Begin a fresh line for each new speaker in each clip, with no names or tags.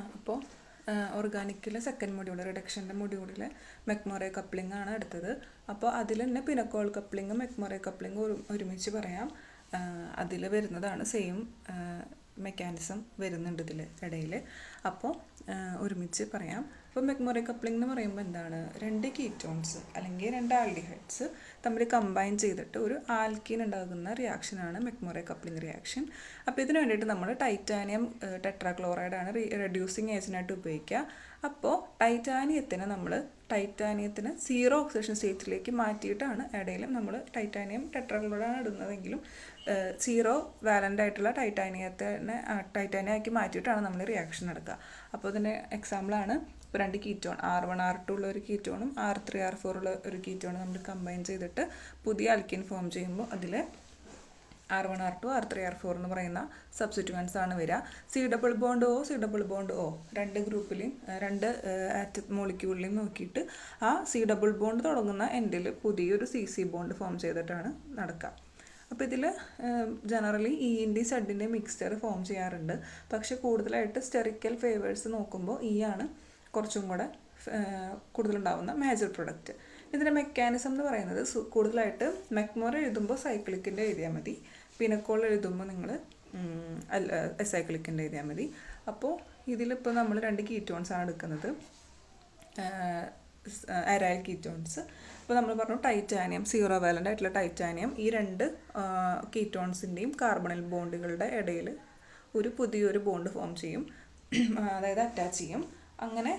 അപ്പോൾ ഓർഗാനിക്കിലെ second module റിഡക്ഷൻ്റെ മൊഡ്യൂളിലെ മെക്മോറെ coupling ആണ് എടുത്തത്. അപ്പോൾ അതിൽ തന്നെ പിനക്കോൾ കപ്ലിങ്ങും മെക്മോറെ കപ്ലിങ്ങും ഒരുമിച്ച് പറയാം. അതിൽ വരുന്നതാണ് സെയിം മെക്കാനിസം വരുന്നുണ്ട് ഇതിൽ ഇടയിൽ. അപ്പോൾ ഒരുമിച്ച് പറയാം. അപ്പോൾ മെക്മോറെ കപ്ലിംഗ് എന്ന് പറയുമ്പോൾ എന്താണ്, രണ്ട് കീറ്റോൺസ് അല്ലെങ്കിൽ രണ്ട് ആൽഡിഹൈഡ്സ് തമ്മിൽ കമ്പൈൻ ചെയ്തിട്ട് ഒരു ആൽക്കീൻ ഉണ്ടാകുന്ന റിയാക്ഷനാണ് മെക്മോറെ കപ്ലിംഗ് റിയാക്ഷൻ. അപ്പോൾ ഇതിന് വേണ്ടിയിട്ട് നമ്മൾ ടൈറ്റാനിയം ടെട്രാക്ലോറൈഡാണ് റെഡ്യൂസിങ് ഏജൻ്റായിട്ട് ഉപയോഗിക്കുക. അപ്പോൾ ടൈറ്റാനിയത്തിന് സീറോ ഓക്സിഡേഷൻ സ്റ്റേറ്റിലേക്ക് മാറ്റിയിട്ടാണ് ഇടയിൽ നമ്മൾ ടൈറ്റാനിയം ടെട്രാക്ലോറൈഡാണ് ഇടുന്നതെങ്കിലും സീറോ വാലൻ്റ് ആയിട്ടുള്ള ടൈറ്റാനിയമാക്കി മാറ്റിയിട്ടാണ് നമ്മൾ റിയാക്ഷൻ നടക്കുക. അപ്പോൾ ഇതിൻ്റെ എക്സാമ്പിളാണ് ഇപ്പോൾ രണ്ട് കീറ്റോൺ R1 R2 ഉള്ള ഒരു കീറ്റോണും R3 R4 ഉള്ള ഒരു കീറ്റോണും നമ്മൾ കമ്പൈൻ ചെയ്തിട്ട് പുതിയ ആൽക്കീൻ ഫോം ചെയ്യുമ്പോൾ അതിൽ R1 R2 R3 R4 എന്ന് പറയുന്ന സബ്സ്റ്റിറ്റ്യൂവൻസ് ആണ് വരിക. C ഡബിൾ ബോണ്ട് O രണ്ട് ഗ്രൂപ്പിലെയും രണ്ട് മോളിക്യൂളിലെയും നോക്കിയിട്ട് ആ C ഡബിൾ ബോണ്ട് തുടങ്ങുന്ന എൻഡിൽ പുതിയൊരു CC ബോണ്ട് ഫോം ചെയ്തിട്ടാണ് നടക്കുക. അപ്പോൾ ഇതിൽ ജനറലി ഇൻ്റെയും സെഡിൻ്റെയും മിക്സ്ചർ ഫോം ചെയ്യാറുണ്ട്. പക്ഷേ കൂടുതലായിട്ട് സ്റ്റെറിക്കൽ ഫേവേഴ്സ് നോക്കുമ്പോൾ ആണ് കുറച്ചും കൂടെ കൂടുതലുണ്ടാവുന്ന മേജർ പ്രൊഡക്റ്റ്. ഇതിൻ്റെ മെക്കാനിസം എന്ന് പറയുന്നത് കൂടുതലായിട്ട് മെക്മോർ എഴുതുമ്പോൾ സൈക്ലിക്കിൻ്റെ എഴുതിയാൽ മതി, പിനക്കോൾ എഴുതുമ്പോൾ നിങ്ങൾ അസൈക്ലിക്കിൻ്റെ എഴുതിയാൽ മതി. അപ്പോൾ ഇതിലിപ്പോൾ നമ്മൾ രണ്ട് കീറ്റോൺസാണ് എടുക്കുന്നത്, അരൈൽ കീറ്റോൺസ്. അപ്പോൾ നമ്മൾ പറഞ്ഞു ടൈറ്റാനിയം സീറോ വാലൻ്റ് ആയിട്ടുള്ള ടൈറ്റാനിയം ഈ രണ്ട് കീറ്റോൺസിൻ്റെയും കാർബണൽ ബോണ്ടുകളുടെ ഇടയിൽ ഒരു പുതിയൊരു ബോണ്ട് ഫോം ചെയ്യും, അതായത് അറ്റാച്ച് ചെയ്യും. അങ്ങനെ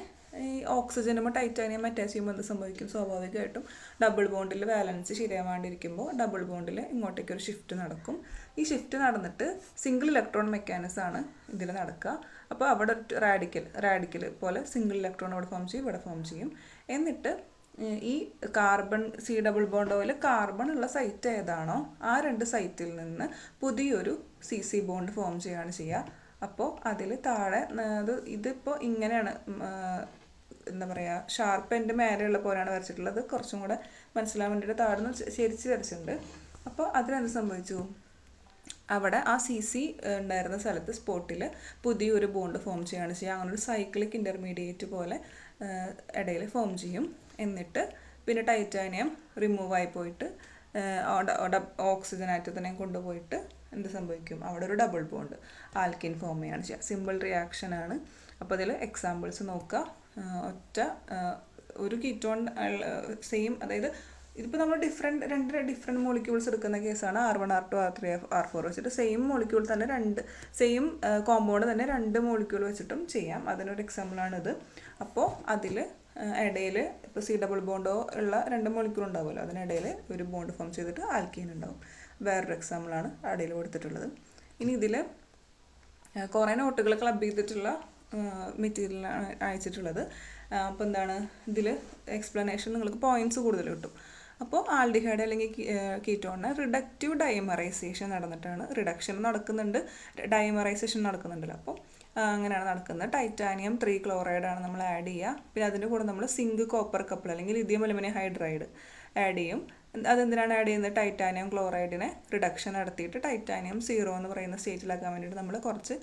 ഈ ഓക്സിജനുമ്പോൾ ടൈറ്റാനിയം അറ്റാച്ച് ചെയ്യുമ്പോൾ എന്ത് സംഭവിക്കും, സ്വാഭാവികമായിട്ടും ഡബിൾ ബോണ്ടിൽ വാലൻസ് ശരിയാവാണ്ടിരിക്കുമ്പോൾ ഡബിൾ ബോണ്ടിൽ ഇങ്ങോട്ടേക്ക് ഒരു ഷിഫ്റ്റ് നടക്കും. ഈ ഷിഫ്റ്റ് നടന്നിട്ട് സിംഗിൾ ഇലക്ട്രോൺ മെക്കാനിസമാണ് ഇതിൽ നടക്കുക. അപ്പോൾ അവിടെ റാഡിക്കൽ പോലെ സിംഗിൾ ഇലക്ട്രോൺ അവിടെ ഫോം ചെയ്യും, ഇവിടെ ഫോം ചെയ്യും. എന്നിട്ട് ഈ C ഡബിൾ ബോണ്ട് പോലെ കാർബൺ ഉള്ള സൈറ്റ് ഏതാണോ ആ രണ്ട് സൈറ്റിൽ നിന്ന് പുതിയൊരു CC ബോണ്ട് ഫോം ചെയ്യുകയാണ് ചെയ്യുക. അപ്പോൾ അതിൽ താഴെ ഇതിപ്പോൾ ഇങ്ങനെയാണ്, എന്താ പറയുക, ഷാർപ്പ് എൻ്റെ മേലെയുള്ള പോലെയാണ് വരച്ചിട്ടുള്ളത്. കുറച്ചും കൂടെ മനസ്സിലാൻ വേണ്ടിയിട്ട് താഴെ നിന്ന് ശരിച്ച് വരച്ചിട്ടുണ്ട്. അപ്പോൾ അതിനെന്ത് സംഭവിച്ചു, അവിടെ ആ CC ഉണ്ടായിരുന്ന സ്ഥലത്ത് സ്പോട്ടിൽ പുതിയൊരു ബോണ്ട് ഫോം ചെയ്യുകയാണ് ചെയ്യുക. അങ്ങനെ ഒരു സൈക്ലിക് ഇൻ്റർമീഡിയറ്റ് പോലെ ഇടയിൽ ഫോം ചെയ്യും. എന്നിട്ട് പിന്നെ ടൈറ്റാനിയം റിമൂവ് ആയി പോയിട്ട് ഓക്സിജൻ ആറ്റത്തിനെ കൊണ്ടുപോയിട്ട് എന്ത് സംഭവിക്കും, അവിടെ ഒരു ഡബിൾ ബോണ്ട് ആൽക്കിൻ ഫോം ചെയ്യുകയാണ് ചെയ്യുക. സിമ്പിൾ റിയാക്ഷനാണ്. അപ്പോൾ അതിൽ എക്സാമ്പിൾസ് നോക്കുക. ഒരു കീറ്റോൺ സെയിം, അതായത് ഇതിപ്പോൾ നമ്മൾ രണ്ട് ഡിഫറെൻറ്റ് മോളിക്യൂൾസ് എടുക്കുന്ന കേസാണ്. R1 R2 R3 R4 വെച്ചിട്ട് സെയിം മോളിക്യൂൾ തന്നെ സെയിം കോമ്പൗണ്ട് തന്നെ രണ്ട് മോളിക്യൂൾ വെച്ചിട്ടും ചെയ്യാം. അതിനൊരു എക്സാമ്പിളാണിത്. അപ്പോൾ അതിൽ ഇടയിൽ ഇപ്പോൾ C ഡബിൾ ബോണ്ടോ ഉള്ള രണ്ട് മോളിക്യൂൾ ഉണ്ടാവുമല്ലോ, അതിനിടയിൽ ഒരു ബോണ്ട് ഫോം ചെയ്തിട്ട് ആൽക്കീൻ ഉണ്ടാവും. വേറൊരു എക്സാമ്പിളാണ് ഇടയിൽ കൊടുത്തിട്ടുള്ളത്. ഇനി ഇതിൽ കുറേ നോട്ടുകൾ ക്ലബ് ചെയ്തിട്ടുള്ള മെറ്റീരിയലാണ് അയച്ചിട്ടുള്ളത്. അപ്പോൾ എന്താണ്, ഇതിൽ എക്സ്പ്ലനേഷൻ നിങ്ങൾക്ക് പോയിൻറ്റ്സ് കൂടുതൽ കിട്ടും. അപ്പോൾ ആൽഡിഹൈഡ് അല്ലെങ്കിൽ കീറ്റോണിന് റിഡക്റ്റീവ് ഡൈമറൈസേഷൻ നടന്നിട്ടാണ്, റിഡക്ഷൻ നടക്കുന്നുണ്ട്, ഡൈമറൈസേഷൻ നടക്കുന്നുണ്ടല്ലോ. അപ്പോൾ അങ്ങനെയാണ് നടക്കുന്നത്. ടൈറ്റാനിയം 3 ക്ലോറൈഡാണ് നമ്മൾ ആഡ് ചെയ്യുക. പിന്നെ അതിൻ്റെ കൂടെ നമ്മൾ സിങ്ക് കോപ്പർ കപ്പിൾ അല്ലെങ്കിൽ ലിഥിയം അലുമിനിയം ഹൈഡ്രൈഡ് ആഡ് ചെയ്യും. അതെന്തിനാണ് ആഡ് ചെയ്യുന്നത്, ടൈറ്റാനിയം ക്ലോറൈഡിനെ റിഡക്ഷൻ നടത്തിയിട്ട് ടൈറ്റാനിയം 0 എന്ന് പറയുന്ന സ്റ്റേറ്റിലാക്കാൻ വേണ്ടിയിട്ട് നമ്മൾ കുറച്ച്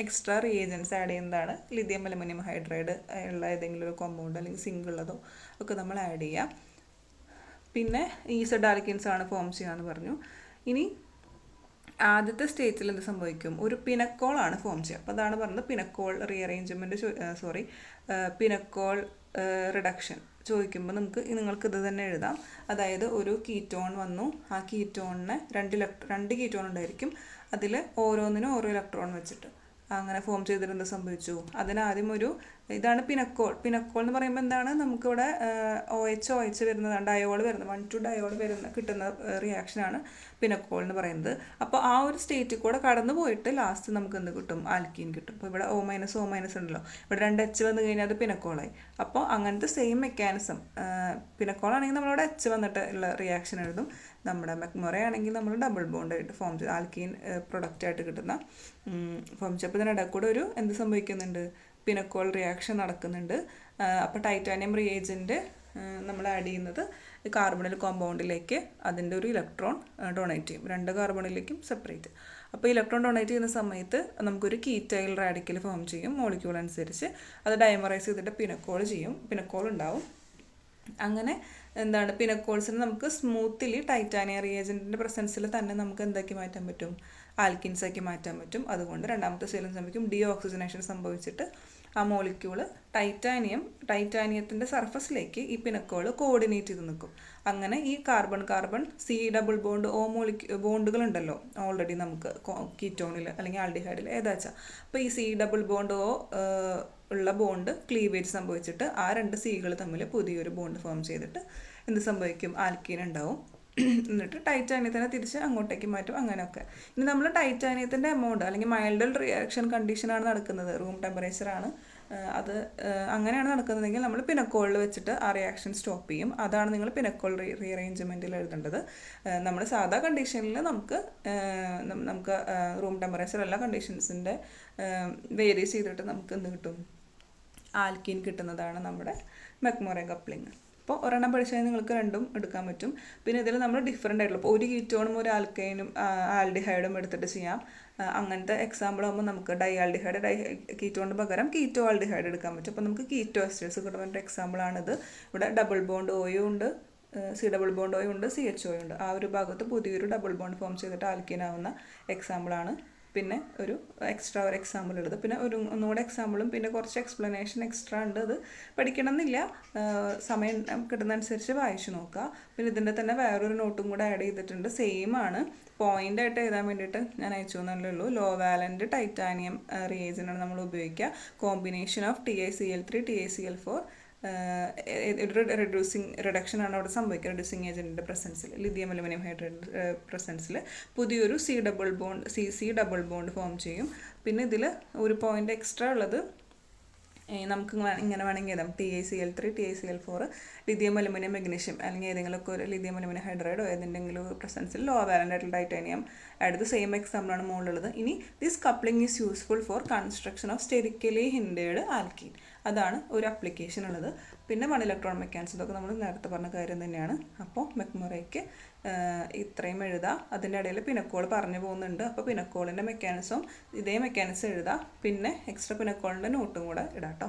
എക്സ്ട്രാ റിയേജൻസ് ആഡ് ചെയ്യുന്നതാണ്. ലിഥിയം അലുമിനിയം ഹൈഡ്രൈഡ് ഉള്ള ഏതെങ്കിലും ഒരു കോമ്പൗണ്ട് അല്ലെങ്കിൽ സിങ്ക് ഉള്ളതോ ഒക്കെ നമ്മൾ ആഡ് ചെയ്യുക. പിന്നെ ഈസഡ് ആൽക്കിൻസ് ആണ് ഫോം ചെയ്യാന്ന് പറഞ്ഞു. ഇനി ആദ്യത്തെ സ്റ്റേജിൽ എന്ത് സംഭവിക്കും, ഒരു പിനക്കോൾ ആണ് ഫോം ചെയ്യുക. അപ്പോൾ അതാണ് പറഞ്ഞത് പിനക്കോൾ പിനക്കോൾ റിഡക്ഷൻ ചോദിക്കുമ്പോൾ നിങ്ങൾക്ക് ഇത് തന്നെ എഴുതാം. അതായത് ഒരു കീറ്റോൺ വന്നു, ആ കീറ്റോണിന് രണ്ട് കീറ്റോൺ ഉണ്ടായിരിക്കും, അതിൽ ഓരോന്നിനും ഓരോ ഇലക്ട്രോൺ വെച്ചിട്ട് അങ്ങനെ ഫോം ചെയ്തിട്ട് എന്ത് സംഭവിച്ചു, അതിനാദ്യം ഇതാണ് പിനക്കോൾ എന്ന് പറയുമ്പോൾ എന്താണ്, നമുക്കിവിടെ OH വരുന്നതാണ്, ഡയോൾ വരുന്നത് 1,2 ഡയോൾ കിട്ടുന്ന റിയാക്ഷനാണ് പിനക്കോൾ എന്ന് പറയുന്നത്. അപ്പോൾ ആ ഒരു സ്റ്റേറ്റിൽ കൂടെ കടന്നു പോയിട്ട് ലാസ്റ്റ് നമുക്ക് എന്ത് കിട്ടും, ആൽക്കീൻ കിട്ടും. അപ്പോൾ ഇവിടെ O- ഉണ്ടല്ലോ, ഇവിടെ 2 H വന്നു കഴിഞ്ഞാൽ അത് പിനക്കോളായി. അപ്പോൾ അങ്ങനത്തെ സെയിം മെക്കാനിസം, പിനക്കോളാണെങ്കിൽ നമ്മളിവിടെ H വന്നിട്ട് ഉള്ള റിയാക്ഷൻ എഴുതും. നമ്മുടെ മെക്മോറെ ആണെങ്കിൽ നമ്മൾ ഡബിൾ ബോണ്ട് ആയിട്ട് ഫോം ചെയ്ത് ആൽക്കീൻ പ്രൊഡക്റ്റായിട്ട് കിട്ടുന്ന ഫോം ചെയ്യും. അപ്പോൾ ഇതിനിടയിൽ കൂടെ എന്ത് സംഭവിക്കുന്നുണ്ട്, പിനക്കോൾ റിയാക്ഷൻ നടക്കുന്നുണ്ട്. അപ്പോൾ ടൈറ്റാനിയം റിയേജൻറ്റ് നമ്മൾ ആഡ് ചെയ്യുന്നത് കാർബണിൽ കോമ്പൗണ്ടിലേക്ക് അതിൻ്റെ ഒരു ഇലക്ട്രോൺ ഡൊണേറ്റ് ചെയ്യും, 2 കാർബണിലേക്കും സെപ്പറേറ്റ്. അപ്പോൾ ഇലക്ട്രോൺ ഡൊണേറ്റ് ചെയ്യുന്ന സമയത്ത് നമുക്കൊരു കീറ്റൈൽ റാഡിക്കൽ ഫോം ചെയ്യും മോളിക്യൂൾ അനുസരിച്ച്. അത് ഡൈമറൈസ് ചെയ്തിട്ട് പിനക്കോൾ ഉണ്ടാവും. അങ്ങനെ എന്താണ് പിനക്കോൾസിന് നമുക്ക് സ്മൂത്തിലി ടൈറ്റാനിയം റിയേജൻറ്റിൻ്റെ പ്രസൻസിൽ തന്നെ നമുക്ക് എന്താക്കി മാറ്റാൻ പറ്റും, ആൽക്കിൻസാക്കി മാറ്റാൻ പറ്റും. അതുകൊണ്ട് രണ്ടാമത്തെ സ്റ്റേജിൽ സംഭവിക്കും ഡീഓക്സിജനേഷൻ സംഭവിച്ചിട്ട് ആ മോളിക്യൂള് ടൈറ്റാനിയത്തിൻ്റെ സർഫസിലേക്ക് ഈ പിനക്കോൾ കോർഡിനേറ്റ് ചെയ്ത് നിൽക്കും. അങ്ങനെ ഈ carbon C double bond O ബോണ്ടുകളുണ്ടല്ലോ ഓൾറെഡി നമുക്ക് കീറ്റോണിൽ അല്ലെങ്കിൽ ആൽഡിഹൈഡിൽ ഏതാച്ചാൽ. അപ്പോൾ ഈ സി ഡബിൾ ബോണ്ട് ഓ ഉള്ള ബോണ്ട് ക്ലീവേജ് സംഭവിച്ചിട്ട് ആ 2 സികൾ തമ്മിൽ പുതിയൊരു ബോണ്ട് ഫോം ചെയ്തിട്ട് എന്ത് സംഭവിക്കും, ആൽക്കീൻ ഉണ്ടാവും. എന്നിട്ട് ടൈറ്റാനിയത്തിനെ തിരിച്ച് അങ്ങോട്ടേക്ക് മാറ്റും. അങ്ങനെയൊക്കെ. ഇനി നമ്മൾ ടൈറ്റാനിയത്തിൻ്റെ എമൗണ്ട് അല്ലെങ്കിൽ മൈൽഡ് റിയാക്ഷൻ കണ്ടീഷനാണ് നടക്കുന്നത്, റൂം ടെമ്പറേച്ചറാണ് അത് അങ്ങനെയാണ് നടക്കുന്നതെങ്കിൽ നമ്മൾ പിനക്കോളിൽ വെച്ചിട്ട് ആ റിയാക്ഷൻ സ്റ്റോപ്പ് ചെയ്യും. അതാണ് നിങ്ങൾ പിനക്കോൾ റീഅറേഞ്ച്മെൻറ്റിൽ എഴുതേണ്ടത്. നമ്മൾ സാധാ കണ്ടീഷനിൽ നമുക്ക് റൂം ടെമ്പറേച്ചർ എല്ലാ കണ്ടീഷൻസിൻ്റെ വേരി ചെയ്തിട്ട് നമുക്ക് എന്ത് കിട്ടും, ആൽക്കീൻ കിട്ടുന്നതാണ് നമ്മുടെ മെക്മൊറെ കപ്ലിങ്. അപ്പോൾ ഒരെണ്ണം പഠിച്ചാൽ നിങ്ങൾക്ക് രണ്ടും എടുക്കാൻ പറ്റും. പിന്നെ ഇതിൽ നമ്മൾ ഡിഫറെൻ്റ് ആയിട്ടുള്ള ഇപ്പോൾ ഒരു കീറ്റോണും ഒരു ആൽക്കൈനും ആൽഡിഹൈഡും എടുത്തിട്ട് ചെയ്യാം. അങ്ങനത്തെ എക്സാമ്പിൾ ആകുമ്പോൾ നമുക്ക് കീറ്റോണിന് പകരം കീറ്റോ ആൽഡിഹൈഡ് എടുക്കാൻ പറ്റും. അപ്പോൾ നമുക്ക് കീറ്റോ എസ്റ്റേഴ്സ് കിട്ടുന്ന എക്സാമ്പിളാണിത്. ഇവിടെ ഡബിൾ ബോണ്ട് ഓയും ഉണ്ട്, സി ഡബിൾ ബോണ്ട് ഓയും ഉണ്ട്, CHO ഉണ്ട്. ആ ഒരു ഭാഗത്ത് പുതിയൊരു ഡബിൾ ബോണ്ട് ഫോം ചെയ്തിട്ട് ആൽക്കീനാവുന്ന എക്സാമ്പിളാണ്. പിന്നെ ഒരു എക്സാമ്പിൾ ഉള്ളത്. പിന്നെ ഒന്നുകൂടെ എക്സാമ്പിളും പിന്നെ കുറച്ച് എക്സ്പ്ലനേഷൻ എക്സ്ട്രാ ഉണ്ട്. അത് പഠിക്കണമെന്നില്ല, സമയം കിട്ടുന്നതനുസരിച്ച് വായിച്ചു നോക്കുക. പിന്നെ ഇതിൻ്റെ തന്നെ വേറൊരു നോട്ടും കൂടെ ആഡ് ചെയ്തിട്ടുണ്ട്. സെയിം ആണ്, പോയിൻ്റായിട്ട് എഴുതാൻ വേണ്ടിയിട്ട് ഞാൻ അയച്ചു തന്നല്ലേ ഉള്ളൂ. ലോ വാലൻ്റ് ടൈറ്റാനിയം റിയേജൻ്റാണ് നമ്മൾ ഉപയോഗിക്കുക. കോമ്പിനേഷൻ ഓഫ് TiCl3 TiCl4 റിഡക്ഷനാണ് അവിടെ സംഭവിക്കുക. റെഡ്യൂസിങ് ഏജൻറ്റിൻ്റെ പ്രസൻസിൽ, ലിഥിയം അലുമിനിയം ഹൈഡ്രേറ്റ് പ്രസൻസിൽ പുതിയൊരു സി ഡബിൾ ബോണ്ട് ഫോം ചെയ്യും. പിന്നെ ഇതിൽ ഒരു പോയിൻ്റ് എക്സ്ട്രാ ഉള്ളത് നമുക്ക് ഇങ്ങനെ വേണമെങ്കിൽ എഴുതാം, TiCl3 TiCl4 lithium aluminium magnesium അല്ലെങ്കിൽ ഏതെങ്കിലുമൊക്കെ ഒരു ലിഥിയം അലുമിനിയം ഹൈഡ്രൈഡോ ഏതെങ്കിലും പ്രസൻസിൽ ലോ വാലൻ്റ് ആയിട്ടുള്ള ടൈറ്റാനിയം അടുത്ത് സെയിം എക്സാമ്പിളാണ് മുകളിലുള്ളത്. ഇനി this coupling is useful for construction of sterically hindered alkene. അതാണ് ഒരു ആപ്ലിക്കേഷൻ ഉള്ളത്. പിന്നെ 1 ഇലക്ട്രോൺ മെക്കാനിക്സ്, ഇതൊക്കെ നമ്മൾ നേരത്തെ പറഞ്ഞ കാര്യം തന്നെയാണ്. അപ്പോൾ മെക്മൊറയ്ക്ക് ഇത്രയും എഴുതാം. അതിൻ്റെ ഇടയിൽ പിനക്കോൾ പറഞ്ഞു പോകുന്നുണ്ട്. അപ്പോൾ പിനക്കോളിൻ്റെ മെക്കാനിസം ഇതേ മെക്കാനിസം എഴുതാം. പിന്നെ എക്സ്ട്രാ പിനക്കോളിൻ്റെ നോട്ടും കൂടെ ഇടാം കേട്ടോ.